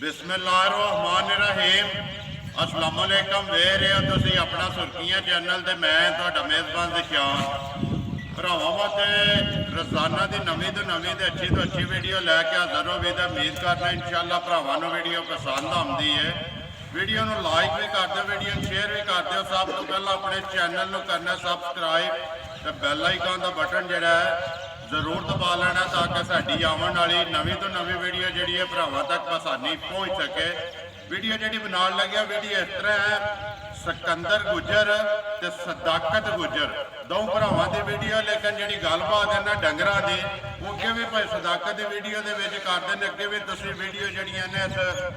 बिस्मिल्लाहिर्रहमानिर्रहीम अस्सलाम वालेकुम। ਵੇਖ ਰਹੇ ਹੋ ਤੁਸੀਂ ਆਪਣਾ ਸੁਰਖੀਆਂ ਚੈਨਲ ਤੇ ਮੈਂ ਤੁਹਾਡਾ ਮੇਜ਼ਬਾਨ ਦਿਸ਼ਾਨ ਭਰਾਵਾਂ ਵਾਸਤੇ ਰੋਜ਼ਾਨਾ ਦੀ ਨਵੀਂ ਤੋਂ ਨਵੀਂ ਤੇ ਅੱਛੀ ਤੋਂ ਅੱਛੀ ਵੀਡੀਓ ਲੈ ਕੇ ਹਾਜ਼ਰ ਹੋ ਵੀ ਤੇ ਉਮੀਦ ਕਰਦਾ ਇਨਸ਼ਾਅੱਲਾ ਭਰਾਵਾਂ ਨੂੰ ਵੀਡੀਓ ਪਸੰਦ ਆਉਂਦੀ ਹੈ। ਵੀਡੀਓ ਨੂੰ ਲਾਈਕ ਵੀ ਕਰ ਦਿਓ, ਵੀਡੀਓ ਨੂੰ ਸ਼ੇਅਰ ਵੀ ਕਰ ਦਿਓ। ਸਭ ਤੋਂ ਪਹਿਲਾਂ ਆਪਣੇ ਚੈਨਲ ਨੂੰ ਕਰਨਾ ਸਬਸਕ੍ਰਾਈਬ ਤੇ ਬੈਲ ਆਈਕਨ ਦਾ ਬਟਨ ਜਿਹੜਾ ਹੈ ਜ਼ਰੂਰ ਦਬਾ ਲੈਣਾ ਤਾਂ ਕਿ ਸਾਡੀ ਆਉਣ ਵਾਲੀ ਨਵੀਂ ਤੋਂ ਨਵੀਂ ਵੀਡੀਓ ਜਿਹੜੀ ਹੈ ਭਰਾਵਾਂ ਤੱਕ ਆਸਾਨੀ ਪਹੁੰਚ ਸਕੇ। ਵੀਡੀਓ ਜਿਹੜੀ ਬਣਾਉਣ ਲੱਗਿਆ ਵੀਡੀਓ ਇਸ ਤਰ੍ਹਾਂ ਹੈ, ਸਿਕੰਦਰ ਗੁੱਜਰ ਤੇ ਸਦਾਕਤ ਗੁੱਜਰ ਦੋ ਭਰਾਵਾਂ ਦੀ ਵੀਡੀਓ, ਲੇਕਿਨ ਜਿਹੜੀ ਗੱਲਬਾਤ ਹੈ ਨਾ ਡੰਗਰਾਂ ਦੀ ਉਹ ਅੱਗੇ ਵੀ ਭਾਈ ਸਦਾਕਤ ਦੀ ਵੀਡੀਓ ਦੇ ਵਿੱਚ ਕਰਦੇ ਨੇ। ਅੱਗੇ ਵੀ ਤੁਸੀਂ ਵੀਡੀਓ ਜਿਹੜੀਆਂ ਨੇ ਇਸ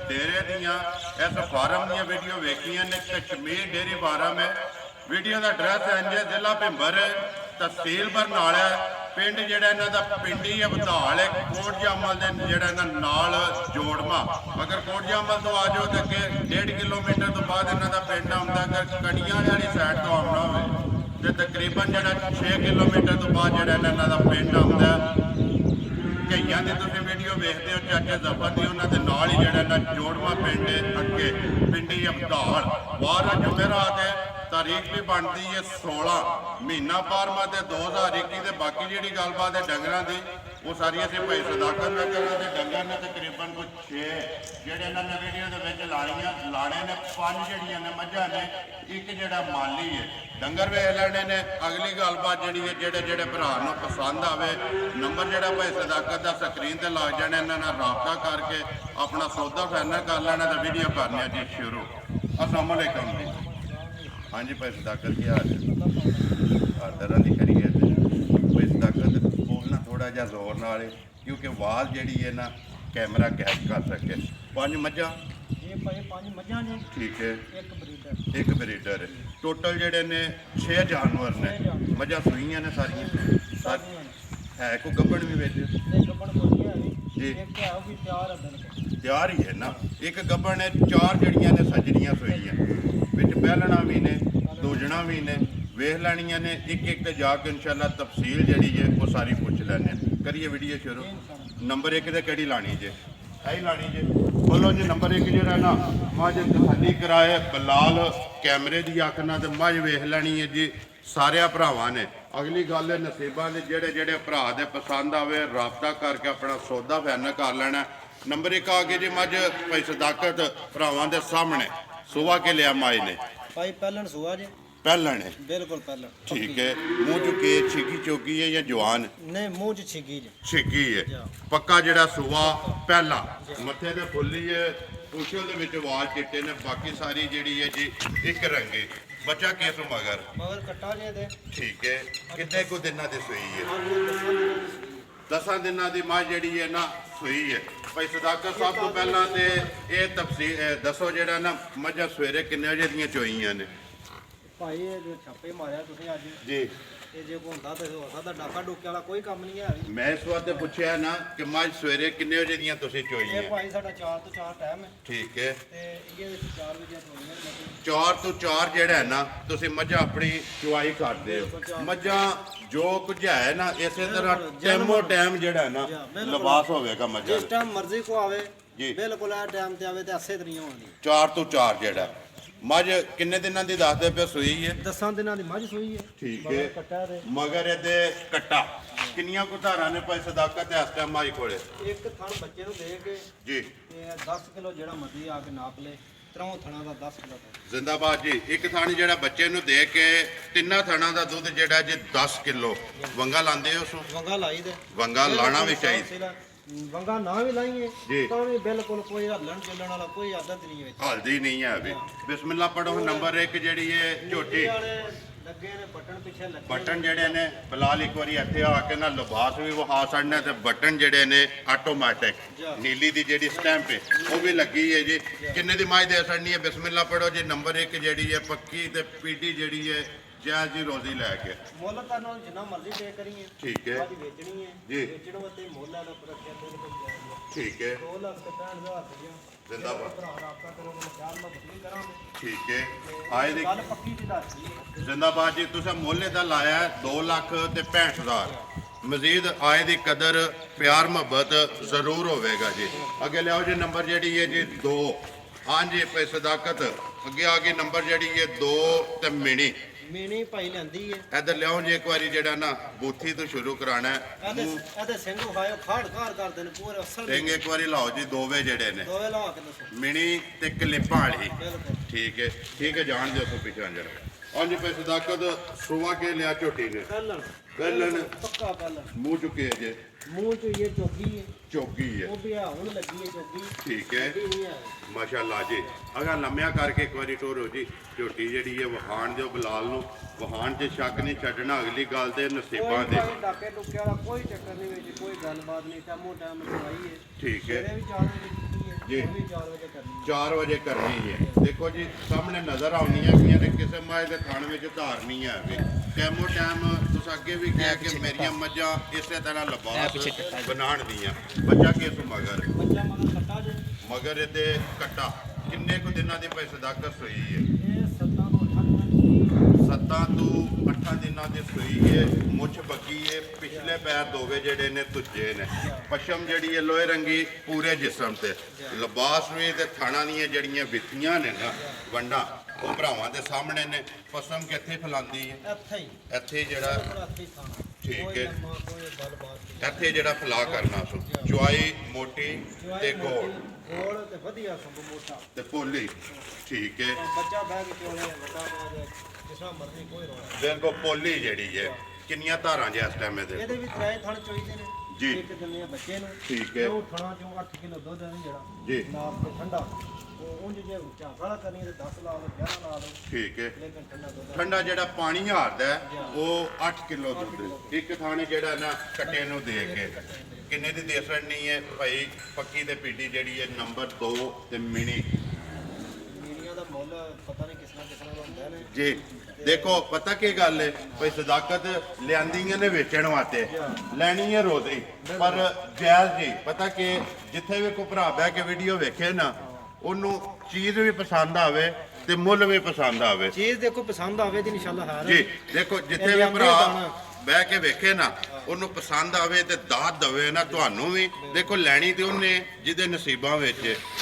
ਡੇਰੇ ਦੀਆਂ ਇਸ ਫਾਰਮ ਦੀਆਂ ਵੀਡੀਓ ਵੇਖੀਆਂ ਨੇ। ਕਸ਼ਮੀਰ ਡੇਰੀ ਫਾਰਮ ਹੈ। ਵੀਡੀਓ ਦਾ ਐਡਰੈਸ ਹੈ ਜ਼ਿਲ੍ਹਾ ਭਿੰਬਰ, ਤਹਿਸੀਲ ਬਰਨਾਲਾ, ਪਿੰਡ ਜਿਹੜਾ ਇਹਨਾਂ ਦਾ ਪਿੰਡੀ ਅਬਦਾਲ ਹੈ, ਕੋਟ ਜਾਮਲ ਦੇ ਜਿਹੜਾ ਇਹਨਾਂ ਨਾਲ ਜੋੜਮਾ। ਅਗਰ ਕੋਟ ਜਾਮਲ ਤੋਂ ਆ ਜਾਓ ਤਾਂ ਅੱਗੇ 1.5 ਕਿਲੋਮੀਟਰ ਤੋਂ ਬਾਅਦ ਇਹਨਾਂ ਦਾ ਪਿੰਡ ਆਉਂਦਾ। ਅਗਰ ਕੜੀਆਂ ਵਾਲੀ ਸਾਈਡ ਤੋਂ ਆਉਣਾ ਹੋਵੇ ਤੇ ਤਕਰੀਬਨ ਜਿਹੜਾ 6 ਕਿਲੋਮੀਟਰ ਤੋਂ ਬਾਅਦ ਜਿਹੜਾ ਇਹਨਾਂ ਦਾ ਪਿੰਡ ਆਉਂਦਾ। ਕਈਆਂ ਦੀ ਤੁਸੀਂ ਵੀਡੀਓ ਵੇਖਦੇ ਹੋ ਚਾਚਾ ਜ਼ਫਰ ਦੀ, ਉਹਨਾਂ ਦੇ ਨਾਲ ਹੀ ਜਿਹੜਾ ਇਹਨਾਂ ਜੋੜਮਾ ਪਿੰਡ ਹੈ ਅੱਗੇ ਪਿੰਡੀ ਅਬਦਾਲ। ਬਾਹਰ ਜੁਮੇਰਾਤ ਹੈ, ਤਾਰੀਖ ਵੀ ਬਣਦੀ ਹੈ 16 ਮਹੀਨਾ 12ਵਾਂ ਤੇ 2021 ਦੇ। ਬਾਕੀ ਜਿਹੜੀ ਗੱਲਬਾਤ ਹੈ ਡੰਗਰਾਂ ਦੀ ਉਹ ਸਾਰੀ ਅਸੀਂ ਭਾਈ ਸਦਾਕਤ ਨਾਲ ਕਰਾਂ। ਤੇ ਡੰਗਰ ਨੇ ਤਕਰੀਬਨ ਕੁਝ 6 ਜਿਹੜੇ ਇਹਨਾਂ ਨੇ ਵੀਡੀਓ ਦੇ ਵਿੱਚ ਲਾਣੇ ਨੇ। 5 ਜਿਹੜੀਆਂ ਨੇ ਮੱਝਾਂ ਨੇ, ਇੱਕ ਜਿਹੜਾ ਮਾਲੀ ਹੈ। ਡੰਗਰ ਵੇਖ ਲੈਣੇ ਨੇ। ਅਗਲੀ ਗੱਲਬਾਤ ਜਿਹੜੀ ਹੈ ਜਿਹੜੇ ਭਰਾ ਨੂੰ ਪਸੰਦ ਆਵੇ, ਨੰਬਰ ਜਿਹੜਾ ਭਾਈ ਸਦਾਕਤ ਦਾ ਸਕਰੀਨ ਤੇ ਲੱਗ ਜਾਣਾ, ਇਹਨਾਂ ਨਾਲ ਰਾਬਤਾ ਕਰਕੇ ਆਪਣਾ ਸੌਦਾ ਫਾਈਨਲ ਕਰ ਲੈਣਾ ਤੇ ਵੀਡੀਓ ਕਰਨੀ ਹੈ ਜੀ ਸ਼ੁਰੂ। अस्सलाम वालेकुम जी। हाँ जी भाई सदाकत की हाल है? हर तरह की करिए भाई सदाकत बोलना थोड़ा जहा जोर नाल क्योंकि आवाज़ जी है ना कैमरा कैच कर सके। 5 मझां ठीक है, एक ब्रीडर है। टोटल जेडे ने 6 जानवर ने। मझां सूईयां ने सारियां है को गब्बन भी बिच जी तैयार ही है ना। एक गब्बन है, 4 जड़ियां ने सजनियां सूईयां विच बहलना भी ने, दूजना भी ने। वेख लैनियां ने एक एक जाके इंशाल्लाह तफसील जी है वो सारी पूछ लैने। करिए वीडियो शुरू। नंबर 1 ते केड़ी लानी जे? यही लानी जे। बोलो जी नंबर 1 जो ना मझ तसली कराए बलाल कैमरे की अख ना तो मझ वेख लैनी है जी सारे भरावां ने। अगली गल है नसीबां दे जेड़े भरा दे पसंद आवे राबता करके अपना सौदा फाइनल कर लेना। नंबर 1 आ गई जी मझ भाई सदाकत भरावां दे सामने। सुबह के लिया माई ने भाई पहलन सुबह जी पहलन है बिल्कुल पहलन ठीक है। मुंह चुके छिगी चौकी है या जवान? नहीं मुंह च छिगी जी छिगी है पक्का जड़ा सुबह पहला मथे ते फुल्ली है। पुछल दे विच वाल चिट्टे ने, बाकी सारी जेड़ी है जी एक रंगे। बच्चा किस मगर कट्टा जे दे ठीक है। कितने को दिना दी सूई है? 10 दिनों की मझ जी है ना सूई है। भाई सदाकत सब तो पहला तो ये तफसील दसो जरा ना मझां सवेरे किन्ने बजे दियां चोईयां ने? भाई ये छापे मारिया तुसीं अज जी ये जे को हुंदा ते हो सकदा डाका डुके वाला कोई काम नहीं है। मैं इस वास्ते पूछया ना कि मझ सवेरे किन्ने बजे दियां तुसीं ये चोईयां? भाई साडा 4 तो 4 टाइम है ठीक है। ते ये 4 बजे चोईयां ने। 4 तो 4 ਜਿਹੜਾ ਹੈ ਨਾ ਤੁਸੀਂ ਮੱਝਾਂ ਆਪਣੀ ਚੁਆਈ ਕਰਦੇ ਹੋ। ਮੱਝਾਂ ਜੋ ਕੁਝ ਹੈ ਨਾ ਇਸੇ ਤਰ੍ਹਾਂ ਟੈਮੋ ਟਾਈਮ ਜਿਹੜਾ ਹੈ ਨਾ ਲਿਬਾਸ ਹੋਵੇਗਾ ਮੱਝਾਂ जिस टाइम मर्जी को आवे जी बिल्कुल आ टाइम ते आवे ते अस्से तरीके होंदी। 4 ਤੋਂ 4 ਜਿਹੜਾ ਮੱਝ ਕਿੰਨੇ ਦਿਨਾਂ ਦੀ ਦੱਸਦੇ ਪਏ ਸੂਈ ਹੈ? 10 ਦਿਨਾਂ ਦੀ ਮੱਝ ਸੂਈ ਹੈ ਠੀਕ ਮਗਰ ਹੈ। ਕੱਟਾ ਦੇ ਮਗਰ ਇਹਦੇ ਕੱਟਾ ਕਿੰਨੀਆਂ ਕੁ ਧਾਰਾਂ ਨੇ ਭਾਈ ਸਦਾਕਤ ਤੇ ਇਸ ਟਾਈਮ ਮਾਈ ਕੋਲੇ? ਇੱਕ ਥਣ ਬੱਚੇ ਨੂੰ ਦੇ ਕੇ ਜੀ ਤੇ 10 ਕਿਲੋ ਜਿਹੜਾ ਮਰਜ਼ੀ ਆ ਕੇ ਨਾਪ ਲੈ। ਤਰੋਂ ਥਣਾ ਦਾ 10 ਕਿਲੋ ਜ਼ਿੰਦਾਬਾਦ ਜੀ। ਇੱਕ ਥਣ ਜਿਹੜਾ ਬੱਚੇ ਨੂੰ ਦੇ ਕੇ ਤਿੰਨਾਂ ਥਣਾਂ ਦਾ ਦੁੱਧ ਜਿਹੜਾ ਜੀ 10 ਕਿਲੋ। ਵੰਗਾ ਲਾਉਂਦੇ ਹੋ ਉਸ ਨੂੰ? ਵੰਗਾ ਲਾਈ ਦੇ ਵੰਗਾ ਲਾਣਾ ਵੀ ਚਾਹੀਦਾ। ਵੰਗਾ ਨਾ ਵੀ ਲਾਈਏ ਜੀ। ਤਾਂ ਵੀ ਬਿਲਕੁਲ ਕੋਈ ਹੱਲਣ ਚੱਲਣ ਵਾਲਾ ਕੋਈ ਆਦਤ ਨਹੀਂ ਵਿੱਚ। ਹਲਦੀ ਨਹੀਂ ਹੈ ਵੀ। ਬਿਸਮਿਲ੍ਲਾ ਪੜੋ। ਨੰਬਰ 1 ਜਿਹੜੀ ਹੈ ਝੋਟੀ ਵਾਲੇ ਲੱਗੇ ਨੇ ਬਟਨ ਪਿੱਛੇ ਲੱਗੇ ਬਟਨ ਜਿਹੜੇ ਨੇ ਬਲਾਲ ਇੱਕ ਵਾਰੀ ਇੱਥੇ ਆ ਕੇ ਨਾ ਲਿਬਾਸ ਵੀ ਵਿਖਾ ਛੱਡਣਾ ਤੇ ਬਟਨ ਜਿਹੜੇ ਨੇ ਆਟੋਮੈਟਿਕ ਨੀਲੀ ਦੀ ਜਿਹੜੀ ਸਟੈਂਪ ਹੈ ਉਹ ਵੀ ਲੱਗੀ ਹੈ ਜੀ। ਕਿੰਨੇ ਦੀ ਮਾਈ ਦੇ ਛੱਡਣੀ ਹੈ? ਬਿਸਮਿਲ੍ਲਾ ਪੜੋ ਜੀ। ਨੰਬਰ 1 ਜਿਹੜੀ ਹੈ ਪੱਕੀ ਤੇ ਪੀਟੀ ਜਿਹੜੀ ਹੈ ਜਾਇਜ਼ ਦੀ ਰੋਜ਼ੀ ਲੈ ਕੇ ਮੁੱਲ ਤਾਂ ਨਾਲ ਜਿੰਨਾ ਮਰਜ਼ੀ ਪੇ ਕਰੀਏ ਠੀਕ ਹੈ ਅੱਜ ਵੇਚਣੀ ਹੈ ਜੀ। ਵੇਚਣ ਵਾਸਤੇ ਮੁੱਲ ਦਾ ਰੱਖਿਆ ਤੇ ਠੀਕ ਹੈ। 2,65,000 ਰੁਪਇਆ ਜ਼ਿੰਦਾਬਾਦ ਭਰਾ ਰਾਬਤਾ ਕਰੋ ਖਿਆਲ ਨਾਲ ਬਦਲੀ ਕਰਾਂਗੇ ਠੀਕ ਹੈ। ਆਏ ਦੀ ਗੱਲ ਪੱਕੀ ਦੀ ਦੱਸਦੀ ਹੈ। ਜ਼ਿੰਦਾਬਾਦ ਜੀ। ਤੁਸੀਂ ਮੁੱਲ ਇਹਦਾ ਲਾਇਆ 2,65,000। ਮਜ਼ੀਦ ਆਏ ਦੀ ਕਦਰ ਪਿਆਰ ਮੁਹੱਬਤ ਜ਼ਰੂਰ ਹੋਵੇਗਾ ਜੀ। ਅੱਗੇ ਲਿਆਓ ਜੀ ਨੰਬਰ ਜਿਹੜੀ ਹੈ ਜੀ 2 ਹਾਂਜੀ ਪਈ ਸਦਾਕਤ। ਅੱਗੇ ਆ ਗਈ ਨੰਬਰ ਜਿਹੜੀ ਹੈ 2 ਤੇ ਮਿਣੀ ਮੀਣੀ ਭਾਈ ਲੈਂਦੀ ਹੈ। ਇੱਧਰ ਲਿਆਓ ਜੀ ਇੱਕ ਵਾਰੀ ਜਿਹੜਾ ਨਾ ਬੂਥੀ ਤੋਂ ਸ਼ੁਰੂ ਕਰਾਣਾ ਹੈ। ਇਹਦੇ ਸਿੰਘ ਖਾਇਓ ਖਾੜ ਖਾੜ ਕਰਦੇ ਨੇ ਪੂਰੇ ਅਸਲ ਸਿੰਘ ਇੱਕ ਵਾਰੀ ਲਾਓ ਜੀ ਦੋਵੇਂ ਜਿਹੜੇ ਨੇ ਦੋਵੇਂ ਲਾ ਕੇ ਦੱਸੋ। ਮਿਣੀ ਤੇ ਕਲਿੱਪਾਂ ਵਾਲੀ ਬਿਲਕੁਲ ਠੀਕ ਹੈ ਜਾਣ ਦਿਓ ਸੋ ਪਿਛਾਂ ਜਰਾ। ਹਾਂਜੀ ਪਈ ਸਦਾਕਤ ਸੁਵਾ ਕੇ ਲਿਆ ਝੋਟੀ ਨੇ ਪਹਿਲਣ ਪੱਕਾ ਪਹਿਲਣ ਮੂੰਹ ਚੁੱਕੇ ਜੇ ਮੂੰਹ ਚ ਇਹ ਚੋਗੀ ਹੈ ਚੌਗੀ ਹੈ ਉਹ ਵੀ ਆ ਹੁਣ ਲੱਗੀ ਹੈ ਚੋਗੀ ਠੀਕ ਹੈ ਨਹੀਂ ਹੈ। ਮਾਸ਼ਾਅੱਲਾ ਜੀ। ਅਗਾ ਲੰਮਿਆ ਕਰਕੇ ਇੱਕ ਵਾਰੀ ਟੋਰੋ ਜੀ ਝੋਟੀ ਜਿਹੜੀ ਹੈ ਵਹਾਣ ਦਿਓ ਬਲਾਲ ਨੂੰ। ਵਹਾਣ 'ਚ ਸ਼ੱਕ ਨਹੀਂ ਛੱਡਣਾ ਅਗਲੀ ਗੱਲ ਦੇ ਨਸੀਬਾਂ ਦੇ। ਕੋਈ ਡਾਕੇ ਟੁੱਕੇ ਵਾਲਾ ਕੋਈ ਚੱਕਰ ਨਹੀਂ ਵਿੱਚ ਕੋਈ ਗੱਲਬਾਤ ਨਹੀਂ ਟਾਮੋ ਟਾਈਮ ਚਲਾਈ ਹੈ। ਠੀਕ ਹੈ ਇਹਦੇ ਵੀ 4 ਵਜੇ ਕੀਤੀ ਹੈ ਜੀ। ਉਹ ਵੀ 4 ਵਜੇ ਕਰਨੀ ਹੈ। 4 ਵਜੇ ਕਰਨੀ ਹੈ। ਦੇਖੋ ਜੀ ਸਾਹਮਣੇ ਨਜ਼ਰ ਆਉਣੀਆਂ ਪਈਆਂ ਨੇ ਕਿਸੇ ਮਾਏ ਦੇ ਥਣ ਵਿੱਚ ਧਾਰ ਨਹੀਂ ਹੈ ਵੀ ਟੈਮੋ ਟਾਈਮ ਤੁਸੀਂ ਅੱਗੇ ਵੀ ਕਿਹਾ ਕਿ ਮੇਰੀਆਂ ਮੱਝਾਂ ਇਸੇ ਤਰ੍ਹਾਂ ਲਿਬਾਸ ਬਣਾਉਣ ਦੀਆਂ। ਬੱਚਾ ਕਿਸ ਮਗਰ ਬੱਚਾ ਮਗਰ ਕੱਟਾ ਜੇ ਮਗਰ ਇਹਦੇ ਕੱਟਾ ਕਿੰਨੇ ਕੁ ਦਿਨਾਂ ਦੀ ਪਈ ਸਦਾਕਤ ਸੋਈ ਹੈ? ਇਹ 7 ਤੋਂ 8 ਦਿਨ 7 ਤੋਂ 8 ਦਿਨਾਂ ਦੀ ਸੂਈ ਹੈ। ਮੁੱਛ ਬੱਗੀ ਹੈ। ਪਿਛਲੇ ਪੈਰ ਦੋਵੇਂ ਜਿਹੜੇ ਨੇ ਤੁੱਜੇ ਨੇ। ਪਸ਼ਮ ਜਿਹੜੀ ਹੈ ਲੋਹੇ ਰੰਗੀ ਪੂਰੇ ਜਿਸਮ ਤੇ। ਲਿਬਾਸ ਵੀ ਤੇ ਥਾਣਾ ਦੀਆਂ ਜਿਹੜੀਆਂ ਵਿੱਥੀਆਂ ਨੇ ਨਾ ਵੰਡਾਂ ਉਹ ਭਰਾਵਾਂ ਦੇ ਸਾਹਮਣੇ ਨੇ। ਪਸ਼ਮ ਕਿੱਥੇ ਫੈਲਾਉਂਦੀ ਹੈ? ਇੱਥੇ ਹੀ ਇੱਥੇ ਜਿਹੜਾ ਰਾਤੀ ਖਾਣਾ ਠੀਕ ਕੋਈ ਹੈ। ਲੰਮਾ ਕੋਈ ਗੱਲਬਾਤ ਨਹੀਂ। ਇੱਥੇ ਜਿਹੜਾ ਫੈਲਾ ਕਰਨਾ ਸੋ ਚੁਆਈ ਮੋਟੀ ਤੇ ਗੋਲ ਗੋਲ ਤੇ ਵਧੀਆ ਸਭ ਮੋਟਾ ਤੇ ਪੋਲੀ ਠੀਕ ਹੈ। ਬੱਚਾ ਬਹਿ ਕੇ ਚੋਲੇ ਵੱਡਾ ਬਣਾ ਜਿਸ ਤਰ੍ਹਾਂ ਮਰਜ਼ੀ ਕੋਈ ਰੋਣਾ ਬਿਲਕੁਲ ਪੋਲੀ ਜਿਹੜੀ ਹੈ। ਕਿੰਨੀਆਂ ਧਾਰਾਂ ਜੇ ਇਸ ਟਾਈਮ ਇਹਦੇ? ਇਹਦੇ ਵੀ ਤਰੇ ਥਣ ਚੋਈਦੇ ਨੇ ਜੀ। ਇੱਕ ਦਿੰਦੇ ਆ ਬੱਚੇ ਨੂੰ ਠੀਕ ਹੈ ਉਹ ਥਣਾ ਚੋਂ 8 ਕਿਲੋ ਦੁੱਧ ਹੈ ਜਿਹੜਾ ਜੀ ਨਾਪ ਤੇ ਠੰਡਾ ਉਹ ਉਂਝ ਜੇ ਝਾਂਸਾ ਕਰਨੀ ਤੇ 10 ਲਾ ਲਓ 11 ਲਾ ਲਓ ਠੀਕ ਹੈ। ਲੇਕਿਨ ਠੰਡਾ ਦੁੱਧ ਠੰਡਾ ਜਿਹੜਾ ਪਾਣੀ ਹਾਰਦਾ ਹੈ, ਉਹ 8 ਕਿਲੋ ਦੁੱਧ ਇੱਕ ਥਾਣੇ ਜਿਹੜਾ ਨਾ ਕੱਟੇ ਨੂੰ ਦੇ ਕੇ ਕਿੰਨੇ ਦੀ ਦੇ ਸੜਨੀ ਹੈ ਭਾਈ? ਪੱਕੀ ਤੇ ਪੀਡੀ ਜਿਹੜੀ ਹੈ ਨੰਬਰ 2 ਤੇ ਮਿਣੀ ਮੀਨੀਆਂ ਦਾ ਮੁੱਲ ਪਤਾ ਨਹੀਂ ਕਿਸ ਨਾਲ ਦਾ ਹੁੰਦਾ ਨੇ ਜੀ। ਦੇਖੋ ਪਤਾ ਕੀ ਗੱਲ ਹੈ ਭਾਈ ਸਦਾਕਤ ਲਿਆਂਦੀਆਂ ਨੇ ਵੇਚਣ ਵਾਸਤੇ ਲੈਣੀ ਹੈ ਰੋਜ਼ੀ ਪਰ ਜਾਇਜ਼ ਜੀ। ਪਤਾ ਕਿ ਜਿੱਥੇ ਵੀ ਕੋਈ ਭਰਾ ਬਹਿ ਕੇ ਵੀਡੀਓ ਵੇਖੇ ਨਾ ਉਹਨੂੰ ਚੀਜ਼ ਵੀ ਪਸੰਦ ਆਵੇ ਤੇ ਮੁੱਲ ਵੀ ਪਸੰਦ ਆਵੇ ਚੀਜ਼ ਦੇਖੋ ਪਸੰਦ ਆਵੇ ਤੇ ਇਨਸ਼ਾਅੱਲਾ ਹਾਰ ਜੀ। ਦੇਖੋ ਜਿੱਥੇ ਵੀ ਭਰਾ ਬਹਿ ਕੇ ਵੇਖੇ ਨਾ ਉਹਨੂੰ ਪਸੰਦ ਆਵੇ ਤੇ ਦਾਤ ਦਵੇ ਨਾ ਤੁਹਾਨੂੰ ਵੀ। ਦੇਖੋ ਲੈਣੀ ਤੇ ਉਹਨੇ ਜਿਹਦੇ ਨਸੀਬਾਂ ਵਿੱਚ।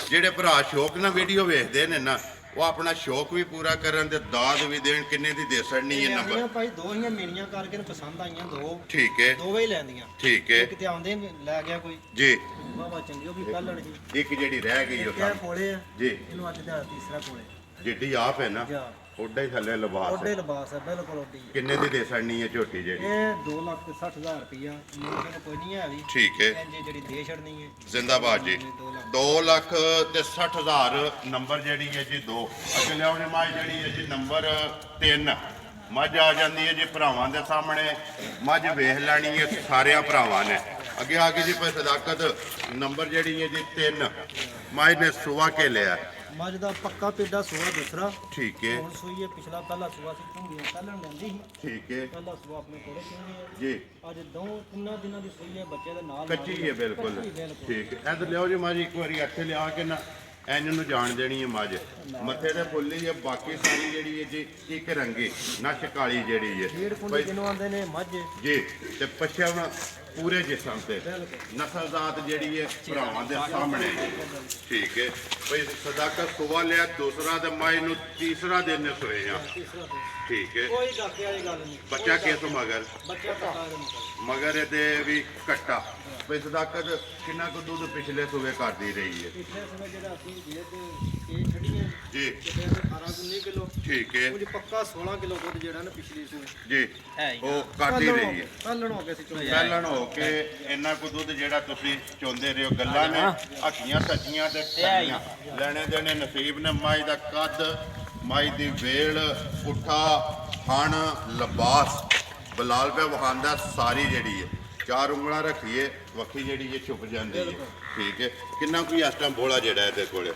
ਜਿਹੜੇ ਭਰਾ ਸ਼ੌਕ ਨਾਲ ਵੀਡੀਓ ਵੇਖਦੇ ਨੇ ਨਾ ਉਹ ਆਪਣਾ ਸ਼ੌਕ ਵੀ ਪੂਰਾ ਕਰਨ ਤੇ ਦਾਤ ਵੀ ਦੇਣ। ਕਿੰਨੇ ਦੀ ਦੇ ਸੜਨੀ ਹੈ ਨੰਬਰ? ਭਾਈ ਦੋ ਹੀ ਮੀਨੀਆਂ ਕਰਕੇ ਨੂੰ ਪਸੰਦ ਆਈਆਂ ਦੋ ਠੀਕ ਹੈ ਦੋਵੇਂ ਹੀ ਲੈਂਦੀਆਂ। ਠੀਕ ਹੈ ਇੱਕ ਤੇ ਆਉਂਦੇ ਲੈ ਗਿਆ ਕੋਈ ਜੀ। ਬਾਬਾ ਚੰਗੀ ਉਹ ਵੀ ਕੱਲਣ ਸੀ ਇੱਕ ਜਿਹੜੀ ਰਹਿ ਗਈ ਉਹ ਕਿਆ ਕੋਲੇ ਆ ਜੀ। ਇਹਨੂੰ ਅੱਜ ਦਾ ਤੀਸਰਾ ਕੋਲੇ ਜਿੱਡੀ ਆਪ ਹੈ ਨਾ ਜਾ ਉੱਡਾ ਹੀ ਥੱਲੇ ਲਿਬਾਸ ਓਡੇ ਹੈ। ਲਿਬਾਸ ਹੈ ਬਿਲਕੁਲ ਓਡੀ ਹੈ। ਕਿੰਨੇ ਦੀ ਦੇ ਸੜਨੀ ਹੈ ਝੋਟੀ ਜਿਹੜੀ? ਇਹ 2,60,000 ਰੁਪਇਆ ਮੇਰੇ ਕੋਈ ਨਹੀਂ ਹੈ ਵੀ ਠੀਕ ਹੈ ਇੰਜ ਜਿਹੜੀ ਦੇ ਛੜਨੀ ਹੈ ਜ਼ਿੰਦਾਬਾਦ ਜੀ। 2 ਲੱਖ ਤੇ 60,000 ਨੰਬਰ ਜਿਹੜੀ ਹੈ ਜੀ 2। ਅੱਗੇ ਲਿਆਉਣੇ ਮਾਈ ਜਿਹੜੀ ਹੈ ਜੀ ਨੰਬਰ 3 ਮੱਝ ਆ ਜਾਂਦੀ ਹੈ ਜੀ ਭਰਾਵਾਂ ਦੇ ਸਾਹਮਣੇ। ਮੱਝ ਵੇਖ ਲੈਣੀ ਹੈ ਸਾਰਿਆਂ ਭਰਾਵਾਂ ਨੇ। ਅੱਗੇ ਆ ਕੇ ਜੀ ਭਾਈ ਸਦਾਕਤ ਨੰਬਰ ਜਿਹੜੀ ਹੈ ਜੀ 3 ਮੱਝ ਨੇ ਸੁਵਾ ਕੇ ਲਿਆ ਮੱਝ ਦਾ ਪੱਕਾ ਪੇਡਾ ਸੂਆ ਦੂਸਰਾ ਠੀਕ ਹੈ ਹੁਣ ਸੂਈ ਹੈ ਪਿਛਲਾ ਪਹਿਲਾ ਸੂਆ ਸੀ ਝੁੰਡੀਆਂ ਪਹਿਲਾਂ ਲੈਂਦੀ ਸੀ ਠੀਕ ਹੈ ਪਹਿਲਾ ਸੂਆ ਆਪਣੇ ਕੋਲੇ ਚੁੰਗੀ ਹੈ ਜੀ। ਅੱਜ ਦੋ ਤਿੰਨਾਂ ਦਿਨਾਂ ਦੀ ਸੂਈ ਹੈ ਬੱਚੇ ਦੇ ਨਾਲ ਕੱਚੀ ਹੈ ਬਿਲਕੁਲ ਕੱਚੀ ਬਿਲਕੁਲ। ਠੀਕ ਹੈ। ਇੱਧਰ ਲਿਆਓ ਜੀ ਮੱਝ ਇੱਕ ਵਾਰੀ ਇੱਥੇ ਲਿਆ ਕੇ ਨਾ ਇੰਜ ਨੂੰ ਜਾਣ ਦੇਣੀ ਹੈ ਮੱਝ। ਮੱਥੇ ਤੇ ਫੁੱਲੀ ਹੈ ਬਾਕੀ ਸਾਰੀ ਜਿਹੜੀ ਹੈ ਜੀ ਇੱਕ ਰੰਗੀ ਨਸ਼ ਕਾਲੀ ਜਿਹੜੀ ਡੇਢ ਹੈ ਕੁੰਡੀ ਜਿਹਨੂੰ ਆਉਂਦੇ ਨੇ ਮੱਝ ਜੀ। ਤੇ ਪਛਮ ਪੂਰੇ ਜਿਸਮ ਤੇ ਬਿਲਕੁਲ ਨਸਲਜ਼ਾਤ ਜਿਹੜੀ ਹੈ ਭਰਾਵਾਂ ਦੇ ਸਾਹਮਣੇ ਠੀਕ ਹੈ। ਭਈ ਸਦਾਕਤ ਸੁਵਾ ਲਿਆ ਦੂਸਰਾ ਤੇ ਮਾਈ ਨੂੰ ਤੀਸਰਾ ਦਿਨ ਸੋਏ ਆ ਤੀਸਰਾ ਤੇ ਠੀਕ ਹੈ। ਕੋਈ ਡਾਕੇ ਵਾਲੀ ਗੱਲ ਨਹੀਂ ਬੱਚਾ ਕਿਸ ਮਗਰ? ਬੱਚਾ ਪੱਕਾ ਦੇ ਮਗਰ ਮਗਰ ਇਹਦੇ ਵੀ ਕੱਟਾ। ਭਈ ਸਦਾਕਤ ਕਿੰਨਾ ਕੁ ਦੁੱਧ ਪਿਛਲੇ ਸੂਵੇ ਕਰਦੀ ਰਹੀ ਹੈ? ਪਿਛਲੇ ਸਮੇਂ ਜਿਹੜਾ ਅਸੀਂ ਜੇਦ ਇਹ ਛੜੀਆਂ ਜੀ ਕਿਤੇ 18 19 ਕਿਲੋ ਠੀਕ ਹੈ ਕੁਝ ਪੱਕਾ 16 ਕਿਲੋ ਦੁੱਧ ਜਿਹੜਾ ਨਾ ਪਿਛਲੀ ਸੂਏ ਜੀ ਉਹ ਕਰਦੀ ਰਹੀ ਹੈ। ਕੱਲਣ ਹੋ ਗਿਆ ਸੀ ਚੋਈ ਪਹਿਲਣ ਹੋ ਕੇ ਇੰਨਾ ਕੁ ਦੁੱਧ ਜਿਹੜਾ ਤੁਸੀਂ ਚੋਂਦੇ ਰਹੇ ਹੋ ਗੱਲਾਂ ਨੇ ਅੱਖੀਆਂ ਸੱਚੀਆਂ ਤੇ ਖਰੀਆਂ ਲੈਣੇ ਦੇਣੇ ਨਸੀਬ ਨੇ। ਮਾਈ ਦਾ ਕੱਦ ਮਾਈ ਦੀ ਵੇਲ ਪੁੱਠਾ ਹਣ ਲਿਬਾਸ ਬਲਾਲ ਪਿਆ ਵਖਾਂਦਾ ਸਾਰੀ ਜਿਹੜੀ ਹੈ। 4 ਉਂਗਲਾਂ ਰੱਖੀਏ ਵੱਖੀ ਜਿਹੜੀ ਹੈ ਛੁਪ ਜਾਂਦੀ ਹੈ ਠੀਕ ਹੈ। ਕਿੰਨਾ ਕੋਈ ਇਸ ਟਾਈਮ ਬੋਲਾ ਜਿਹੜਾ ਇਹਦੇ ਕੋਲੇ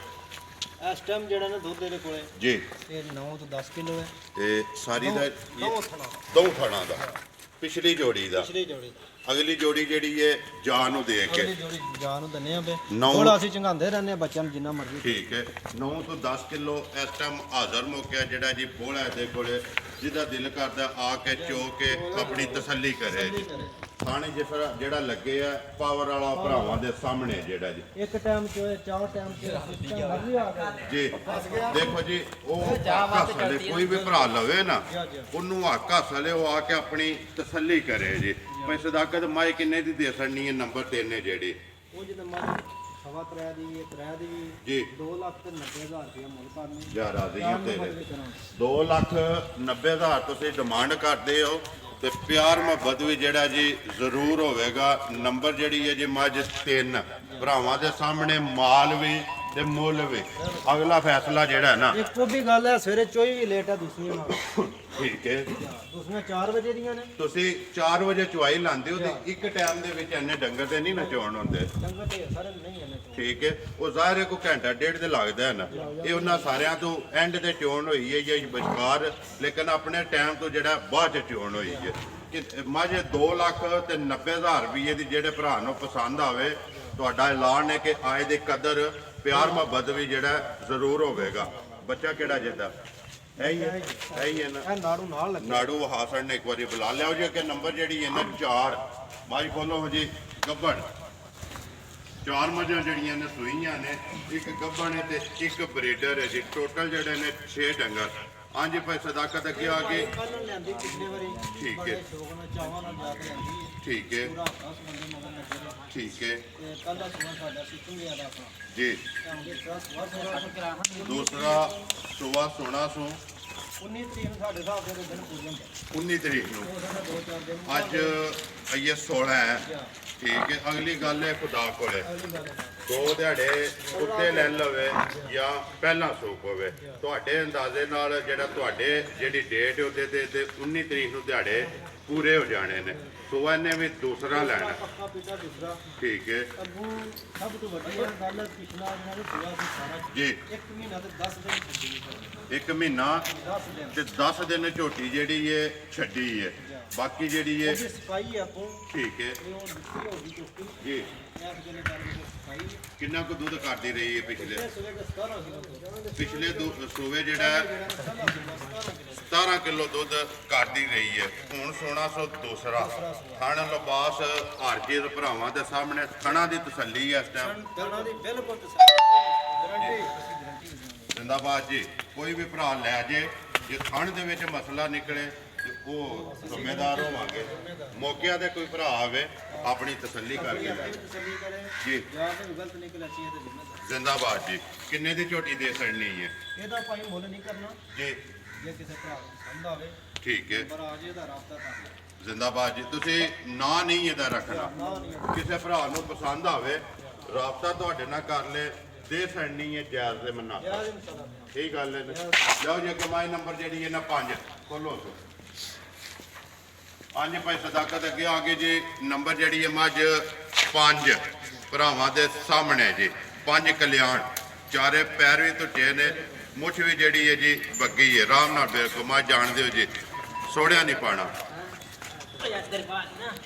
ਇਸ ਟਾਈਮ ਜਿਹੜਾ ਨਾ ਦੁੱਧ ਇਹਦੇ ਕੋਲੇ ਜੀ ਇਹ 9 ਤੋਂ 10 ਕਿਲੋ ਹੈ ਤੇ ਸਾਰੀ ਦਾ ਦੋ ਥਣਾ ਦੋ ਥਣਾ ਦਾ ਪਿਛਲੀ ਜੋੜੀ ਦਾ ਪਿਛਲੀ ਜੋੜੀ ਅਗਲੀ ਜੋੜੀ ਜਿਹੜੀ ਹੈ ਜਾਨ ਨੂੰ ਦੇ ਕੇ ਅਗਲੀ ਜੋੜੀ ਜਾਨ ਨੂੰ ਦੰਨੇ ਆ ਬੇ ਨੌ- ਥੋੜਾ ਅਸੀਂ ਚੰਗਾਉਂਦੇ ਰਹਿੰਦੇ ਆ ਬੱਚਿਆਂ ਨੂੰ ਜਿੰਨਾ ਮਰਜ਼ੀ ਠੀਕ ਹੈ। 9 ਤੋਂ 10 ਕਿਲੋ ਇਸ ਟਾਈਮ ਹਾਜ਼ਰ ਮੌਕਿਆ ਜਿਹੜਾ ਜੀ ਬੋਲਾ ਇਹਦੇ ਕੋਲੇ ਜਿਹਦਾ ਦਿਲ ਕਰਦਾ ਆ ਕੇ ਚੋ ਕੇ ਆਪਣੀ ਤਸੱਲੀ ਕਰੇ ਜੀ। ਥਾਣੇ ਜਿਸ ਤਰ੍ਹਾਂ ਜਿਹੜਾ ਲੱਗੇ ਆ ਪਾਵਰ ਵਾਲਾ ਭਰਾਵਾਂ ਦੇ ਸਾਹਮਣੇ ਜਿਹੜਾ ਜੀ ਇੱਕ ਟਾਈਮ ਚ ਚਾਰ ਟਾਈਮ ਚ ਸਿਸਟਮ ਮਰਜ਼ੀ ਆ ਗਿਆ ਜੀ। ਦੇਖੋ ਜੀ ਉਹ ਹੱਕ ਹਸਲੇ ਕੋਈ ਵੀ ਭਰਾ ਲਵੇ ਨਾ ਉਹਨੂੰ ਹੱਕ ਹਸਲੇ ਉਹ ਆ ਕੇ ਆਪਣੀ ਤਸੱਲੀ ਕਰੇ ਜੀ। ਮੈਂ ਸਦਾਕਤ ਮਾਈ ਕਿੰਨੇ ਦੀ ਦੇ ਸਕਣੀ ਹੈ ਨੰਬਰ 3 ਨੇ ਜਿਹੜੀ ਉਹ ਜਦੋਂ ਮਰ ਸਵਾ ਤਰਿਆ ਦੀ ਇਹ ਤਰਿਆ ਦੀ ਜੀ 2,90,000 ਰੁਪਇਆ ਮੁੱਲ ਕਰਨੀ ਜਾ ਰਾਜ਼ੀ ਹਾਂ ਤੇਰੇ 2,90,000 ਤੁਸੀਂ ਡਿਮਾਂਡ ਕਰਦੇ ਹੋ ਤੇ ਪਿਆਰ ਮੁਹੱਬਤ ਵੀ ਜਿਹੜਾ ਜੀ ਜ਼ਰੂਰ ਹੋਵੇਗਾ। ਨੰਬਰ ਜਿਹੜੀ ਹੈ ਜੀ ਮੱਝ 3 ਭਰਾਵਾਂ ਦੇ ਸਾਹਮਣੇ ਮਾਲ ਵੀ ਤੇ ਮੁੱਲ ਵੀ। ਅਗਲਾ ਫੈਸਲਾ ਜਿਹੜਾ ਨਾ ਇੱਕੋ ਵੀ ਗੱਲ ਹੈ ਸਵੇਰੇ ਚੋਈ ਵੀ ਲੇਟ ਹੈ ਦੂਸਰੀਆਂ ਨਾਲ ਠੀਕ ਹੈ ਦੂਸਰੀਆਂ 4 ਵਜੇ ਦੀਆਂ ਨੇ ਤੁਸੀਂ 4 ਵਜੇ ਚੁਆਈ ਲਾਉਂਦੇ ਹੋ ਤੇ ਇੱਕ ਟਾਈਮ ਦੇ ਵਿੱਚ ਇੰਨੇ ਡੰਗਰ ਤੇ ਨਹੀਂ ਨਚਾਉਣ ਹੁੰਦੇ ਡੰਗਰ ਤੇ ਸਾਰੇ ਨਹੀਂ ਨੇ ਠੀਕ ਹੈ। ਉਹ ਜ਼ਾਹਿਰ ਹੈ ਕੋਈ ਘੰਟਾ ਡੇਢ ਤੇ ਲੱਗਦਾ ਹੈ ਨਾ। ਇਹ ਉਹਨਾਂ ਸਾਰਿਆਂ ਤੋਂ ਐਂਡ ਤੇ ਚੋਣ ਹੋਈ ਹੈ ਜਾਂ ਵਿਚਕਾਰ ਲੇਕਿਨ ਆਪਣੇ ਟਾਈਮ ਤੋਂ ਜਿਹੜਾ ਬਾਅਦ ਚ ਚੋਣ ਹੋਈ ਹੈ ਕਿ ਮੱਝ 2,90,000 ਰੁਪਏ ਦੀ ਜਿਹੜੇ ਭਰਾ ਨੂੰ ਪਸੰਦ ਆਵੇ ਤੁਹਾਡਾ ਐਲਾਨ ਹੈ ਕਿ ਆਏ ਦੀ ਕਦਰ ਪਿਆਰ ਮੁਹੱਬਤ ਵੀ ਜਿਹੜਾ ਜ਼ਰੂਰ ਹੋਵੇਗਾ। ਬੱਚਾ ਕਿਹੜਾ ਜਿੱਦਾਂ ਹੈ ਹੀ ਹੈ ਨਾ ਇਹ ਨਾੜੂ ਨਾਲ ਲੱਗੇ ਨਾੜੂ ਹਾਸਨ ਨੇ ਇੱਕ ਵਾਰੀ ਬੁਲਾ ਲਿਆ ਜੀ ਕਿ ਨੰਬਰ ਜਿਹੜੀ ਹੈ ਨਾ 4 ਮਾਈ ਖੋਲੋ ਜੀ ਗੱਬਣ 4 ਮੱਝਾਂ ਜਿਹੜੀਆਂ ਨੇ ਸੂਈਆਂ ਨੇ ਇੱਕ ਗੱਬਣ ਹੈ ਤੇ ਇੱਕ ਬਰੀਡਰ ਹੈ ਜੀ। ਟੋਟਲ ਜਿਹੜੇ ਨੇ 6 ਡੰਗਰ। ਹਾਂਜੀ ਭਾਈ ਸਦਾਕਤ ਅੱਗੇ ਆ ਗਏ ਕੱਲ ਨੂੰ ਲਿਆਂਦੀ ਪਿਛਲੇ ਵਾਰੀ ਠੀਕ ਹੈ। ਬੜੇ ਸ਼ੌਕ ਨਾਲ ਚਾਵਾਂ ਨਾਲ ਜਾ ਕੇ ਲਿਆਂਦੀ ਹੈ। ਠੀਕ ਹੈ ਪੂਰਾ 10 ਬੰਦੇ ਮਗਰ ਲੱਗੇ ਨੇ ਠੀਕ ਹੈ ਤੇ ਕੱਲ ਦਾ ਸਮਾਂ ਸਾਡਾ ਸਿੱਟੂ ਗਿਆ ਦਾ ਆਪਣਾ ਜੀ। ਤਾਂ ਉਹਦੇ ਸਵਾ ਦੂਸਰਾ ਸੁਆ ਸੋਣਾ ਸੋ 19 ਤਰੀਕ ਨੂੰ ਸਾਡੇ ਹਿਸਾਬ ਦੇ ਦਿਨ ਪੂਰੇ ਹੁੰਦੇ 19 ਤਰੀਕ ਨੂੰ ਉਹ ਸਾਡਾ 2-4 ਦਿਨ ਅੱਜ ਇਹ 16 ਹੈ ਠੀਕ ਹੈ। ਅਗਲੀ ਗੱਲ ਹੈ ਖੁਦਾ ਕੋਲੇ ਅਗਲੀ ਗੱਲ ਹੈ 2 ਦਿਹਾੜੇ ਉੱਤੇ ਲੈ ਲਵੇ ਜਾਂ ਪਹਿਲਾਂ ਸੂਪ ਹੋਵੇ ਤੁਹਾਡੇ ਅੰਦਾਜ਼ੇ ਨਾਲ ਜਿਹੜਾ ਤੁਹਾਡੇ ਜਿਹੜੀ ਡੇਟ ਉਹਦੇ ਤੇ 19 ਤਰੀਕ ਨੂੰ ਦਿਹਾੜੇ ਪੂਰੇ ਹੋ ਜਾਣੇ ਨੇ। ਸੋ ਇਹਨੇ ਵੀ ਦੂਸਰਾ ਲੈਣਾ ਪੱਕਾ ਪੀਟਾ ਦੂਸਰਾ ਠੀਕ ਹੈ ਅੱਗੋਂ ਸਭ ਤੋਂ ਵੱਡੀ ਗੱਲ ਪਿਛਲਾ ਇਹਨਾਂ ਨੇ ਸੁਆ ਸੀ ਸਾਰਾ ਜੀ। 1 ਮਹੀਨਾ ਤੇ 10 ਦਿਨ ਛੱਡੀ ਹੈ। 1 ਮਹੀਨਾ 10 ਦਿਨ ਤੇ 10 ਦਿਨ ਝੋਟੀ ਜਿਹੜੀ ਹੈ ਛੱਡੀ ਹੈ। ਬਾਕੀ ਜਿਹੜੀ ਹੈ ਉਹਦੀ ਸਫਾਈ ਆਪੋ ਠੀਕ ਹੈ ਇਹ ਉਹ ਦਿੱਤੀ ਹੋ ਗਈ ਚੁੱਕੀ ਜੀ। ਇਸ ਦਿਨ ਕਰਕੇ ਸਫਾਈ ਕਿੰਨਾ ਕੁ ਦੁੱਧ ਕਰਦੀ ਰਹੀ ਹੈ ਪਿਛਲੇ ਇਹ ਸਵੇਰ ਦਾ 17 ਕਿਲੋ ਪਿਛਲੇ ਸੂਵੇ ਜਿਹੜਾ ਹੈ 17 ਕਿਲੋ ਦੁੱਧ ਕਰਦੀ ਰਹੀ ਹੈ। ਹੁਣ 1600 ਦੂਸਰਾ ਥਣ ਲਿਬਾਸ ਹਰ ਚੀਜ਼ ਭਰਾਵਾਂ ਦੇ ਸਾਹਮਣੇ ਥਣਾ ਦੀ ਤਸੱਲੀ ਹੈ ਇਸ ਟਾਈਮ ਦਾਣਾ ਦੀ ਬਿਲਕੁਲ ਗਾਰੰਟੀ ਜ਼ਿੰਦਾਬਾਦ ਜੀ। ਕੋਈ ਵੀ ਭਰਾ ਲੈ ਜੇ ਜੇ ਥਣ ਦੇ ਵਿੱਚ ਮਸਲਾ ਨਿਕਲੇ ਤੇ ਉਹ ਜ਼ਿੰਮੇਦਾਰ ਹੋਵਾਂਗੇ। ਮੌਕਿਆਂ ਤੇ ਕੋਈ ਭਰਾ ਆਵੇ ਆਪਣੀ ਤਸੱਲੀ ਕਰਕੇ ਲੈ ਤਸੱਲੀ ਕਰੇ ਜੀ। ਜਾਂ ਤੇ ਗਲਤ ਨਿਕਲ ਚੀਜ਼ ਤੇ ਜ਼ਿੰਮੇਦਾਰ ਜ਼ਿੰਦਾਬਾਦ ਜੀ। ਕਿੰਨੇ ਦੀ ਝੋਟੀ ਦੇ ਸੜਨੀ ਹੈ ਇਹਦਾ ਭਾਈ ਮੁੱਲ ਨਹੀਂ ਕਰਨਾ ਜੀ ਜੇ ਕਿਸੇ ਭਰਾ ਨੂੰ ਪਸੰਦ ਆਵੇ ਠੀਕ ਹੈ ਪਰ ਆ ਜੇ ਇਹਦਾ ਰਾਬਤਾ ਕਰ ਜ਼ਿੰਦਾਬਾਦ ਜੀ। ਤੁਸੀਂ ਨਾਂ ਨਹੀਂ ਇਹਦਾ ਰੱਖਣਾ ਨਾ ਨਹੀਂ ਕਿਸੇ ਭਰਾ ਨੂੰ ਪਸੰਦ ਆਵੇ ਰਾਬਤਾ ਤੁਹਾਡੇ ਨਾਲ ਕਰ ਲੈ ਦੇ ਸੜਨੀ ਹੈ ਜਾਇਜ਼ ਦੇ ਮੰਨਾ ਯਾਰ ਇਨਸ਼ਾਅੱਲਾ ਠੀਕ ਗੱਲ ਹੈ ਨਾ। ਲਓ ਜੀ ਕਮਾਈ ਨੰਬਰ ਜਿਹੜੀ ਹੈ ਨਾ 5 ਖੋਲੋ ਸੋ ਹਾਂਜੀ ਭਾਈ ਸਦਾਕਤ ਅੱਗੇ ਆ ਗਏ ਜੀ। ਨੰਬਰ ਜਿਹੜੀ ਹੈ ਮੱਝ 5 ਭਰਾਵਾਂ ਦੇ ਸਾਹਮਣੇ ਜੀ 5 ਕਲਿਆਣ ਚਾਰੇ ਪੈਰ ਵੀ ਟੁੱਟੇ ਨੇ ਮੁੱਠ ਵੀ ਜਿਹੜੀ ਹੈ ਜੀ ਬੱਗੀ ਹੈ ਆਰਾਮ ਨਾਲ ਬਿਲਕੁਲ ਮੱਝ ਜਾਣਦੇ ਹੋ ਜੀ ਸੋੜਿਆ ਨਹੀਂ ਪਾਣਾ।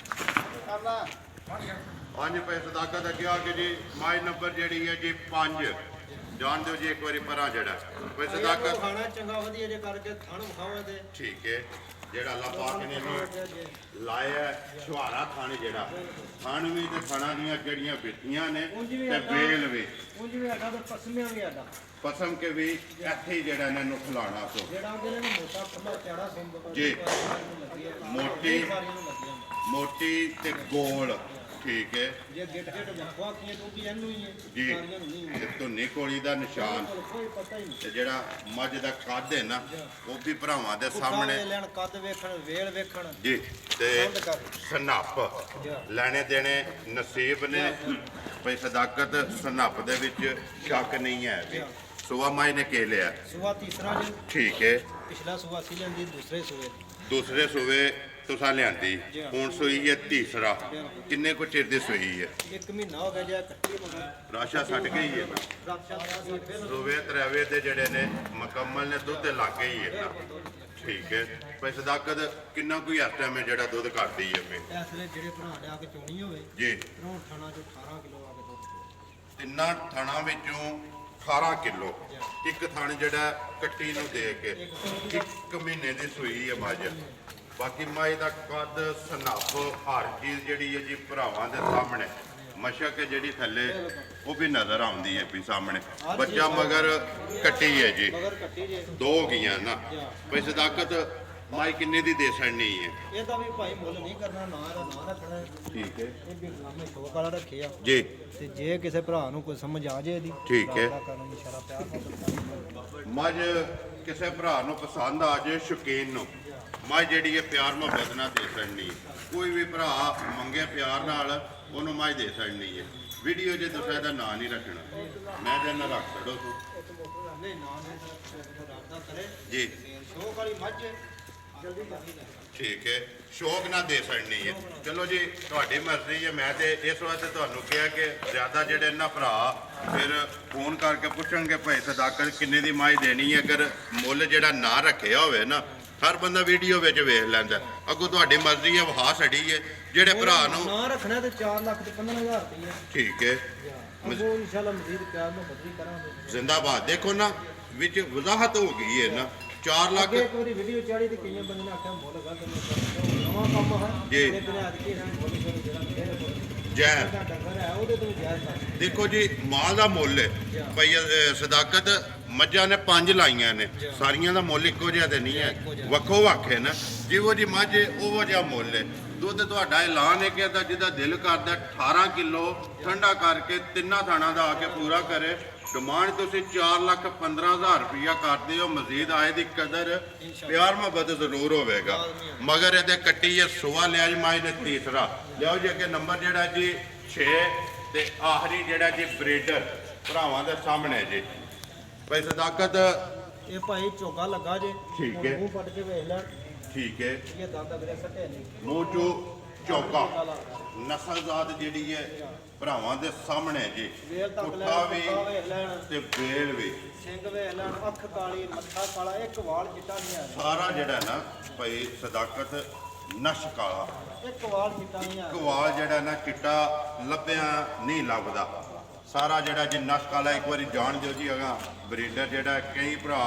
ਹਾਂਜੀ ਭਾਈ ਸਦਾਕਤ ਅੱਗੇ ਆ ਕੇ ਜੀ ਮਾਈ ਨੰਬਰ ਜਿਹੜੀ ਹੈ ਜੀ 5 ਜਾਣ ਦਿਓ ਜੀ ਇੱਕ ਵਾਰੀ ਪਰਾਂ ਜਿਹੜਾ ਭਾਈ ਸਦਾਕਤ ਖਾਣਾ ਚੰਗਾ ਵਧੀਆ ਜੇ ਕਰਕੇ ਥਣ ਵਿਖਾਵੇ ਤੇ ਠੀਕ ਹੈ ਜਿਹੜਾ ਅੱਲਾਹ ਪਾਕ ਨੇ ਇਹਨੂੰ ਲਾਇਆ ਛੁਹਾਰਾ ਥਣ ਜਿਹੜਾ ਥਣ ਵੀ ਤੇ ਥਣਾਂ ਦੀਆਂ ਜਿਹੜੀਆਂ ਬਿੱਟੀਆਂ ਨੇ ਤੇ ਬੇਲ ਵੀ ਉਂਝ ਵੀ ਆਡਾ ਤੇ ਪਸਮਿਆਂ ਵੀ ਆਡਾ ਪਸਮ ਕੇ ਵੀ ਇੱਥੇ ਹੀ ਜਿਹੜਾ ਇਹਨਾਂ ਨੂੰ ਖਿਲਾਉਣਾ ਸੋ ਜਿਹੜਾ ਉਹਦੇ ਨਾਲ ਮੋਟਾ ਖੁੱਲਾ ਚੜਾ ਸੰਭ ਜੀ। ਮੋਟੀ ਸਾਰੀਆਂ ਨੂੰ ਲੱਗੀਆਂ ਮੋਟੀ ਤੇ ਗੋਲ ਠੀਕ ਹੈ ਜੇ ਗਿੱਟ ਗਿੱਟ ਵੱਖਵਾ ਕੀ ਉਹ ਵੀ ਇਹਨੂੰ ਹੀ ਹੈ ਜੀ। ਸਾਰੀਆਂ ਨੂੰ ਨਹੀਂ ਤੇ ਧੁੰਨੀ ਕੋਲੀ ਦਾ ਨਿਸ਼ਾਨ ਕੋਈ ਪਤਾ ਹੀ ਨਹੀਂ ਤੇ ਜਿਹੜਾ ਮੱਝ ਦਾ ਕੱਦ ਹੈ ਨਾ ਉਹ ਵੀ ਭਰਾਵਾਂ ਦੇ ਸਾਹਮਣੇ ਸਾਹਮਣੇ ਲੈਣ ਕੱਦ ਵੇਖਣ ਵੇਲ ਵੇਖਣ ਜੀ ਤੇ ਪਸੰਦ ਕਰ ਸਨੱਪ ਲੈਣੇ ਦੇਣੇ ਨਸੀਬ ਨੇ ਭਈ ਸਦਾਕਤ ਸਨੱਪ ਦੇ ਵਿੱਚ ਸ਼ੱਕ ਨਹੀਂ ਹੈ ਵੀ ਸੁਆ ਮਾਈ ਨੇ ਕੇ ਲਿਆ ਸੁਆ ਤੀਸਰਾ ਜੀ ਠੀਕ ਹੈ ਪਿਛਲਾ ਸੁਆ ਸੀ ਲੈਂਦੀ ਦੂਸਰੇ ਸੂਏ ਦੂਸਰੇ ਸੂਵੇ ਤੁਸਾਂ ਲਿਆਂਦੀ ਹੁਣ ਸੂਈ ਹੈ ਤੀਸਰਾ ਕਿੰਨੇ ਕੁ ਚਿਰ ਦੀ ਸੂਈ ਹੈ 1 ਮਹੀਨਾ ਹੋ ਗਿਆ ਜੇ ਕੱਟੀ ਮਗਰ ਰਾਸ਼ਾ ਛੱਡ ਗਈ ਹੈ ਰਾਖਸ਼ਾ ਦਾ ਬਿਲ ਸੂਵੇ ਤਰਵੇ ਦੇ ਜਿਹੜੇ ਨੇ ਮੁਕੰਮਲ ਨੇ ਦੁੱਧ ਤੇ ਲੱਗ ਗਈ ਹੈ ਨਾ ਠੀਕ ਹੈ ਭਈ ਸਦਾਕਤ ਕਿੰਨਾ ਕੋਈ ਇਸ ਟਾਈਮ ਹੈ ਜਿਹੜਾ ਦੁੱਧ ਕਰਦੀ ਹੈ ਮੈਂ ਇਸ ਵੇਲੇ ਜਿਹੜੇ ਭਰਾ ਲਿਆ ਕੇ ਚੋਣੀ ਹੋਵੇ ਜੀ ਰੋਣ ਥਾਣਾ ਚੋਂ 18 ਕਿਲੋ ਆ ਕੇ ਦੁੱਧ ਚੋ ਤਿੰਨਾਂ ਥਣਾਂ ਵਿੱਚੋਂ 18 ਕਿਲੋ ਇੱਕ ਥਣ ਜਿਹੜਾ ਕੱਟੀ ਨੂੰ ਦੇ ਕੇ 1 ਮਹੀਨੇ ਦੀ ਸੂਈ ਹੈ ਮੱਝ। ਬਾਕੀ ਮੱਝ ਦਾ ਕੱਦ ਸਨੱਪ ਹਰ ਚੀਜ਼ ਜਿਹੜੀ ਹੈ ਜੀ ਭਰਾਵਾਂ ਦੇ ਸਾਹਮਣੇ ਮਸ਼ਕ ਹੈ ਜਿਹੜੀ ਥੱਲੇ ਉਹ ਵੀ ਨਜ਼ਰ ਆਉਂਦੀ ਹੈ ਵੀ ਸਾਹਮਣੇ। ਬੱਚਾ ਮਗਰ ਕੱਟੀ ਹੈ ਜੀ, ਮਗਰ ਕੱਟੀ ਜੇ 2 ਹੋ ਗਈਆਂ ਨਾ। ਬਈ ਸਦਾਕਤ ਮਾਈ ਕਿੰਨੇ ਦੀ ਦੇ ਛੜਨੀ ਹੈ? ਇਹਦਾ ਵੀ ਭਾਈ ਮੁੱਲ ਨਹੀਂ ਕਰਨਾ, ਨਾ ਇਹਦਾ ਨਾਂ ਰੱਖਣਾ। ਠੀਕ ਹੈ ਇਹ ਵੀ ਗੁਲਾਮੇ ਸ਼ੌਕ ਵਾਲਾ ਰੱਖੇ ਆ ਜੀ, ਤੇ ਜੇ ਕਿਸੇ ਭਰਾ ਨੂੰ ਕੋਈ ਸਮਝ ਆ ਜੇ ਇਹਦੀ ਠੀਕ ਹੈ। ਰਾਬਤਾ ਕਰਨ ਇਸ਼ਾਰਾ ਪਿਆਰ ਨਾਲ ਮੱਝ ਕਿਸੇ ਭਰਾ ਨੂੰ ਪਸੰਦ ਆ ਜੇ, ਸ਼ੌਕੀਨ ਨੂੰ ਮੱਝ ਜਿਹੜੀ ਹੈ ਪਿਆਰ ਮੁਹੱਬਤ ਨਾਲ ਦੇ ਛੜਨੀ। ਕੋਈ ਵੀ ਭਰਾ ਮੰਗੇ ਪਿਆਰ ਨਾਲ ਉਹਨੂੰ ਮੱਝ ਦੇ ਛੜਨੀ ਹੈ। ਵੀਡੀਓ ਜੇ ਤੁਸੀਂ ਇਹਦਾ ਨਾਂ ਨਹੀਂ ਰੱਖਣਾ, ਮੈਂ ਤੇ ਨਾ ਰੱਖ ਛੱਡੋ ਤੂੰ ਨਹੀਂ ਨਾ ਰਾਬਤਾ ਕਰੇ ਜੀ। ਸ਼ੌਕ ਵਾਲੀ ਮੱਝ ਜਲਦੀ ਕਰਨੀ ਲੈ। ਠੀਕ ਹੈ, ਸ਼ੌਕ ਨਾਲ ਦੇ ਛੜਨੀ ਹੈ। ਚਲੋ ਜੀ ਤੁਹਾਡੀ ਮਰਜ਼ੀ ਹੈ। ਮੈਂ ਤੇ ਇਸ ਵਾਸਤੇ ਤੁਹਾਨੂੰ ਕਿਹਾ ਕਿ ਜ਼ਿਆਦਾ ਜਿਹੜੇ ਨਾ ਭਰਾ ਫਿਰ ਫੋਨ ਕਰਕੇ ਪੁੱਛਣਗੇ ਭਾਈ ਸਦਾਕਤ ਕਿੰਨੇ ਦੀ ਮੱਝ ਦੇਣੀ ਹੈ। ਅਗਰ ਮੁੱਲ ਜਿਹੜਾ ਨਾ ਰੱਖਿਆ ਹੋਵੇ ਨਾ, ਹਰ ਬੰਦਾ ਵੀਡੀਓ ਵਿੱਚ ਵੇਖ ਲੈਂਦਾ। ਅੱਗੋਂ ਤੁਹਾਡੀ ਮਰਜ਼ੀ ਹੈ, ਵਹਾ ਛੜੀ ਹੈ। ਜਿਹੜੇ ਭਰਾ ਨੂੰ ਨਾ ਰੱਖਣਾ ਤੇ 4 ਲੱਖ ਤੇ 15,000 ਰੁਪਏ। ਠੀਕ ਹੈ, ਉਹ ਇਨਸ਼ਾਅੱਲਾ ਮਜ਼ੀਦ ਪਿਆਰ ਨੂੰ ਬਦਲੀ ਕਰਾਂਗੇ। ਜ਼ਿੰਦਾਬਾਦ। ਦੇਖੋ ਨਾ ਵਿੱਚ ਵਜ਼ਾਹਤ ਹੋ ਗਈ ਹੈ ਨਾ, 4 ਲੱਖ। ਅੱਗੇ ਇੱਕ ਵਾਰੀ ਵੀਡੀਓ ਚਾੜੀ ਤੇ ਕਈਆਂ ਬੰਦੇ ਨੇ ਆਖਿਆ ਮੁੱਲ ਗਾ ਤੇ ਨਵਾਂ ਕੰਮ ਹੈ ਜੀ। ਇਹ ਦਿਨ ਅੱਜ ਕੀ ਮੁੱਲ ਜਿਹੜਾ ਮੇਰੇ ਕੋਲ ਜੈ ਦਾ ਡੰਗਰ ਹੈ ਉਹਦੇ ਤੋਂ ਜਾਇਜ਼ ਕਰ। ਦੇਖੋ ਜੀ ਮਾਲ ਦਾ ਮੁੱਲ ਹੈ ਭਈ ਸਦਾਕਤ ਮੱਝਾਂ ਨੇ 5 ਲਾਈਆਂ ਨੇ, ਸਾਰੀਆਂ ਦਾ ਮੁੱਲ ਇੱਕੋ ਜਿਹਾ ਤੇ ਨਹੀਂ ਹੈ, ਵੱਖੋ ਵੱਖ ਹੈ ਨਾ। ਜਿਹੋ ਜੀ ਮੱਝ ਉਹੋ ਜਿਹਾ ਮੁੱਲ ਹੈ। ਦੁੱਧ ਤੁਹਾਡਾ ਐਲਾਨ ਹੈ ਕਿ ਇਹਦਾ ਜਿਹਦਾ ਦਿਲ ਕਰਦਾ 18 ਕਿਲੋ ਠੰਡਾ ਕਰਕੇ 3 ਥਾਣਾ ਦਾ ਆ ਕੇ ਪੂਰਾ ਕਰੇ। ਡਿਮਾਂਡ ਤੁਸੀਂ 4,15,000 ਰੁਪਇਆ ਕਰਦੇ ਹੋ। ਮਜ਼ੀਦ ਆਏ ਦੀ ਕਦਰ ਪਿਆਰ ਮੁਹੱਬਤ ਜ਼ਰੂਰ ਹੋਵੇਗਾ। ਮਗਰ ਇਹਦੇ ਕੱਟੀ ਹੈ ਸੁਆ ਲਿਆ ਜੀ ਮਾਈ ਨੇ ਤੀਸਰਾ ਲਿਆਓ ਜੀ। ਅੱਗੇ ਨੰਬਰ ਜਿਹੜਾ ਜੀ 6 ਤੇ ਆਖਰੀ ਜਿਹੜਾ ਜੀ ਬਰੀਡਰ ਭਰਾਵਾਂ ਦੇ ਸਾਹਮਣੇ ਜੀ। ਭਾਈ ਸਦਾਕਤ ਇਹ ਭਾਈ ਝੋਗਾ ਲੱਗਾ ਜੇ। ਠੀਕ ਹੈ। ਮੂੰਹ ਪੱਟ ਕੇ ਵੇਖ ਲੈ। ਠੀਕ ਹੈ, ਇਹ ਦੰਦ ਅਗਲੇ ਸੱਟੇ ਨਹੀਂ। ਮੂੰਹ ਚੋ ਚੌਕਾ ਨਸਲਜ਼ਾਤ ਜਿਹੜੀ ਹੈ ਭਰਾਵਾਂ ਦੇ ਸਾਹਮਣੇ ਜੀ। ਵੇਲ ਤੱਕ ਲੈ ਪੁੱਠਾ ਵੀ ਪੱਕਾ ਵੇਖ ਲੈਣ, ਤੇ ਵੇਲ ਵੀ ਸਿੰਘ ਵੇਖ ਲੈਣ, ਅੱਖ ਕਾਲੀ, ਮੱਥਾ ਕਾਲਾ, ਇੱਕ ਵਾਲ ਚਿੱਟਾ ਨਹੀਂ ਆ ਰਿਹਾ। ਸਾਰਾ ਜਿਹੜਾ ਨਾ ਭਾਈ ਸਦਾਕਤ ਨਸ਼ ਕਾਲਾ, ਇੱਕ ਵਾਲ ਚਿੱਟਾ ਨਹੀਂ ਆ ਰਿਹਾ। ਕਵਾਲ ਜਿਹੜਾ ਨਾ ਚਿੱਟਾ ਲੱਭਿਆ ਨਹੀਂ ਲੱਭਦਾ। ਸਾਰਾ ਜਿਹੜਾ ਜੀ ਨਸ਼ ਕਾਲਾ। ਇੱਕ ਵਾਰੀ ਜਾਣ ਦਿਓ ਜੀ। ਅਗਾ ਬਰੀਡਰ ਜਿਹੜਾ ਕਈ ਭਰਾ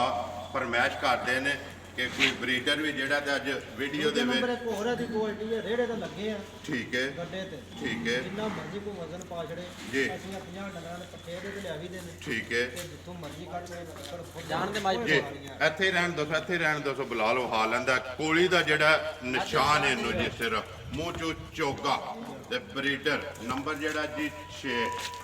ਫਰਮਾਇਸ਼ ਕਰਦੇ ਨੇ ਕਿ ਕੋਈ ਬਰੀਡਰ ਵੀ ਜਿਹੜਾ ਤੇ ਅੱਜ ਵੀਡੀਓ ਦੇ ਨੰਬਰ ਵਿੱਚ। ਇੱਕ ਹੋਰਾਂ ਦੀ ਕੁਆਲਿਟੀ ਹੈ, ਰੇੜੇ ਤੇ ਲੱਗੇ ਆ ਠੀਕ ਹੈ, ਗੱਡੇ ਤੇ। ਠੀਕ ਹੈ ਜਿੰਨਾ ਮਰਜ਼ੀ ਕੋਈ ਵਜ਼ਨ ਪਾ ਛੜੇ। ਜੀ। ਅਸੀਂ 50 ਡੰਗਰਾਂ ਦੇ ਪੱਠੇ ਇਹਦੇ ਤੇ ਲਿਆ ਵੀ ਦੇ ਨੇ ਠੀਕ ਹੈ ਤੇ ਜਿੱਥੋਂ ਮਰਜ਼ੀ ਕੱਢ ਲੈ ਨੱਕੜ ਖੁਦ ਜਾਣ ਦੇ ਮਾਈ ਜੀ। ਇੱਥੇ ਹੀ ਰਹਿਣ ਦੋ, ਇੱਥੇ ਹੀ ਰਹਿਣ ਦੋ। ਬਲਾਲ ਵਹਾ ਲੈਂਦਾ ਕੋਲੀ ਦਾ ਜਿਹੜਾ ਨਿਸ਼ਾਨ ਹੈ ਇਹਨੂੰ ਜੀ। ਸਿਰ ਮੂੰਹ ਚੋ ਚੋਗਾ ਤੇ ਬਰੀਡਰ ਨੰਬਰ ਜਿਹੜਾ ਜੀ 6।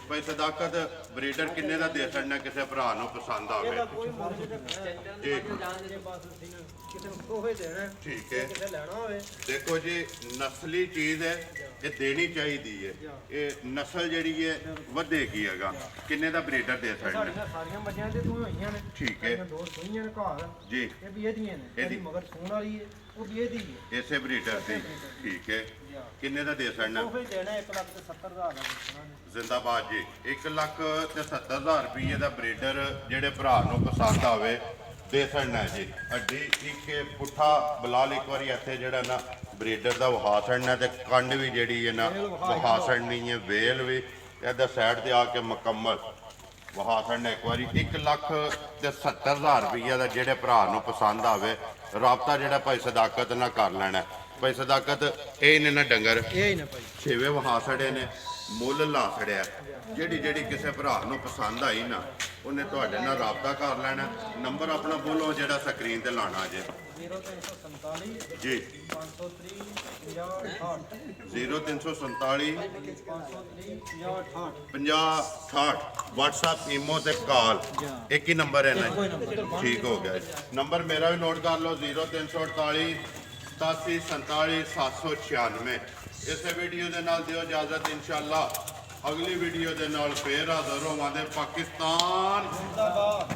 ਭਾਈ ਸਦਾਕਤ ਬਰੀਡਰ ਕਿੰਨੇ ਦਾ ਦੇ ਛੱਡਣਾ ਕਿਸੇ ਭਰਾ ਨੂੰ ਪਸੰਦ ਆਵੇ? ਇਹਦਾ ਕੋਈ ਮੁੱਲ ਨਹੀਂ ਰੱਖਣਾ ਜੀ ਜੇ ਬਸ ਅਸੀਂ ਕਿਸੇ ਨੂੰ ਕੋਹੇ ਦੇਣਾ। ਠੀਕ ਹੈ। ਕਿਸੇ ਲੈਣਾ ਹੋਵੇ ਦੇਖੋ ਜੀ ਨਸਲੀ ਚੀਜ਼ ਹੈ, ਇਹ ਦੇਣੀ ਚਾਹੀਦੀ ਹੈ। ਇਹ ਨਸਲ ਜਿਹੜੀ ਹੈ ਵਧੇਗੀ ਹੈਗਾ। ਕਿੰਨੇ ਦਾ ਬਰੀਡਰ ਦੇ ਛੱਡਣਾ? ਸਾਡੀਆਂ ਸਾਰੀਆਂ ਮੱਝਾਂ ਤੇ ਤੂੰ ਹੋਈਆਂ ਨੇ। ਠੀਕ ਹੈ ਸਾਡੀਆਂ 2 ਸੂਈਆਂ ਨੇ ਘਰ। ਜੀ। ਇਹ ਵੀ ਇਹਦੀਆਂ ਨੇ। ਇਹਦੀ। ਇਹਦੀ ਮਗਰ ਸੂਣ ਵਾਲੀ ਹੈ, ਉਹ ਵੀ ਇਹਦੀ ਹੈ। ਇਸੇ ਬਰੀਡਰ ਦੀ। ਠੀਕ ਹੈ, ਕਿੰਨੇ ਦਾ ਦੇ ਛੱਡਣਾ? ਉਹ ਹੀ ਦੇਣਾ 1,70,000 ਦਾ ਦੇਖਣਾ ਨੇ। ਜ਼ਿੰਦਾਬਾਦ ਜੀ। 1,70,000 ਰੁਪਏ ਦਾ ਬਰੀਡਰ ਜਿਹੜੇ ਭਰਾ ਨੂੰ ਪਸੰਦ ਆਵੇ ਦੇ ਛੱਡਣਾ ਜੀ। ਅੱਡੀ ਇੱਕ ਪੁੱਠਾ ਬਲਾਲ ਇੱਕ ਵਾਰੀ ਇੱਥੇ ਜਿਹੜਾ ਨਾ ਬਰੀਡਰ ਦਾ ਵਹਾ ਛੱਡਣਾ ਤੇ ਕੰਡ ਵੀ ਜਿਹੜੀ ਹੈ ਨਾ ਵਹਾ ਛੱਡਣੀ ਹੈ। ਵੇਲ ਵੀ ਇਹਦਾ ਸਾਈਡ ਤੇ ਆ ਕੇ ਮੁਕੰਮਲ ਵਹਾ ਛੱਡਣਾ ਇੱਕ ਵਾਰੀ। 1,70,000 ਰੁਪਏ ਦਾ ਜਿਹੜੇ ਭਰਾ ਨੂੰ ਪਸੰਦ ਆਵੇ ਰਾਬਤਾ ਜਿਹੜਾ ਭਾਈ ਸਦਾਕਤ ਨਾਲ ਕਰ ਲੈਣਾ। ਭਾਈ ਸਦਾਕਤ ਇਹ ਨੇ ਨਾ ਡੰਗਰ ਇਹ ਹੀ ਨਾ ਭਾਈ। 6ਵੇਂ ਵਹਾ ਛੜੇ ਨੇ, ਮੁੱਲ ਲਾ ਛੜਿਆ। ਜਿਹੜੀ ਕਿਸੇ ਭਰਾ ਨੂੰ ਪਸੰਦ ਆਈ ਨਾ ਉਹਨੇ ਤੁਹਾਡੇ ਨਾਲ ਰਾਬਤਾ ਕਰ ਲੈਣਾ। ਨੰਬਰ ਆਪਣਾ ਬੋਲੋ ਜਿਹੜਾ ਸਕਰੀਨ ਤੇ ਲਾਣਾ ਜੇ। 0347 ਜੀ 530 50 0347 530 50 5068 WhatsApp ਈਮੋ ਤੇ ਕਾਲ ਇੱਕ ਹੀ ਨੰਬਰ ਹੈ ਨਾ ਇੱਕੋ ਹੀ ਨੰਬਰ। ਠੀਕ ਹੋ ਗਿਆ ਜੀ। ਨੰਬਰ ਮੇਰਾ ਵੀ ਨੋਟ ਕਰ ਲਓ 0348 87 47 796। ਇਸੇ ਵੀਡੀਓ ਦੇ ਨਾਲ ਦਿਓ ਇਜਾਜ਼ਤ। ਇਨਸ਼ਾਅੱਲਾ ਅਗਲੀ ਵੀਡੀਓ ਦੇ ਨਾਲ ਫੇਰ ਹਾਜ਼ਰ ਹੋਵਾਂਗੇ। ਪਾਕਿਸਤਾਨ ਜ਼ਿੰਦਾਬਾਦ।